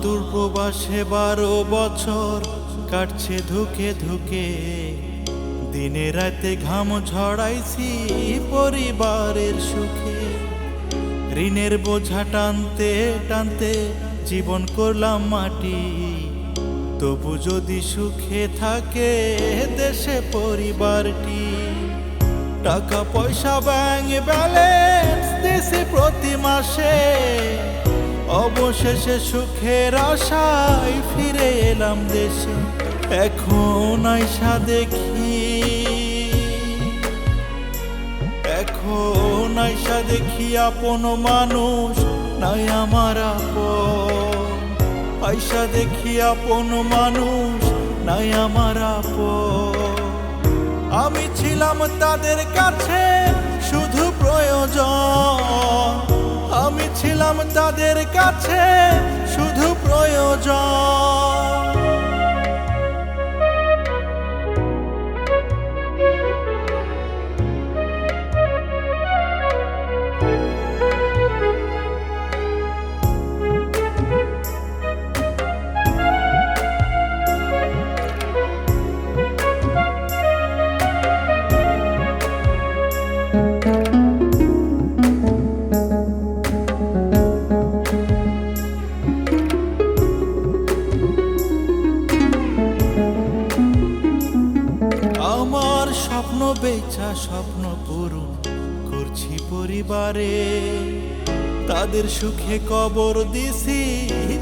দূর প্রবাসে 12 বছর কাটছে ধুকে ধুকে, দিনে রাতে ঘাম ঝড়াইছি পরিবারের সুখে। ঋণের বোঝা টানতে টানতে জীবন করলাম মাটি, তবু যদি সুখে থাকে দেশে পরিবারটি। টাকা পয়সা ব্যাংক ব্যালেন্স দিছি প্রতি মাসে, অবশেষে সুখের আশায় ফিরে এলাম দেশে। এখন আইসা দেখি, এখন আইসা দেখি আপন মানুষ নাই আমার আপন। আইসা দেখি আপন মানুষ নাই আমার আপন। আমি ছিলাম তাদের কাছে শুধু প্রয়োজন, আমি ছিলাম তাদের কাছে শুধু প্রয়োজন। আমার স্বপ্ন বেচা স্বপ্ন পূরণ করছি পরিবারে, তাদের সুখে কবর দিছি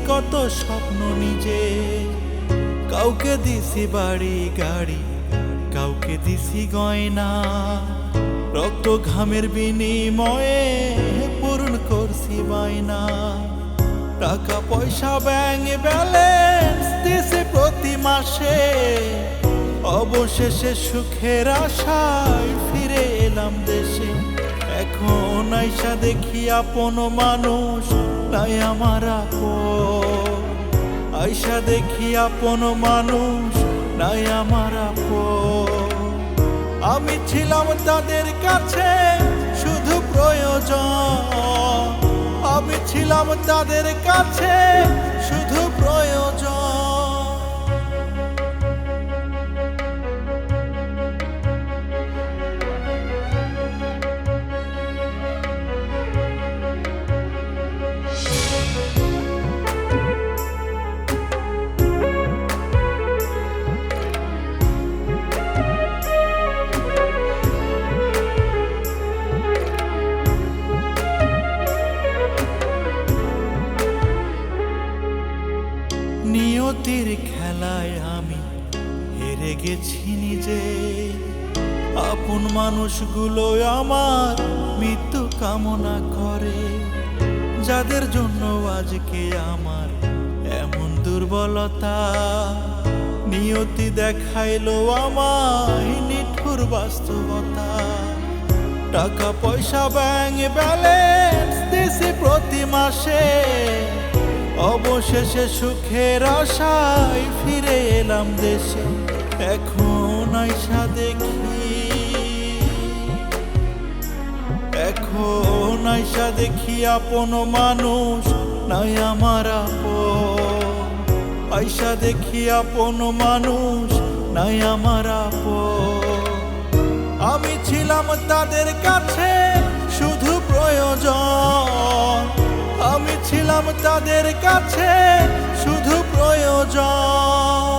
কত স্বপ্ন নিজে। কাউকে দিছি বাড়ি গাড়ি, কাউকে দিছি গয়না, রক্ত ঘামের বিনিময়ে পূরণ করছি বায়না। টাকা পয়সা ব্যাংক ব্যালেন্স দিছি প্রতি মাসে, অবশেষে সুখের আশায় ফিরে এলাম দেশে। এখন আইসা দেখি আপন মানুষ নাই আমার আপন। আইসা দেখি আপন মানুষ নাই আমার আপন। আমি ছিলাম তাদের কাছে শুধু প্রয়োজন, আমি ছিলাম তাদের কাছে শুধু প্রয়োজন। নিয়তির খেলায় আমি হেরে গেছি নিজে, আপন মানুষগুলো আমার মৃত্যু কামনা করে। যাদের জন্য আজকে আমার এমন দুর্বলতা, নিয়তি দেখাইলো আমায় নিঠুর বাস্তবতা। টাকা পয়সা ব্যাংক ব্যালেন্স দিছি প্রতি মাসে, অবশেষে সুখের আশায় ফিরে এলাম দেশে। এখন আইসা দেখি, এখন আইসা দেখি আপন মানুষ নাই আমার আপন। আইসা দেখি আপন মানুষ নাই আমার আপন। আমি ছিলাম তাদের কাছে শুধু প্রয়োজন, আমি ছিলাম তাদের কাছে শুধু প্রয়োজন।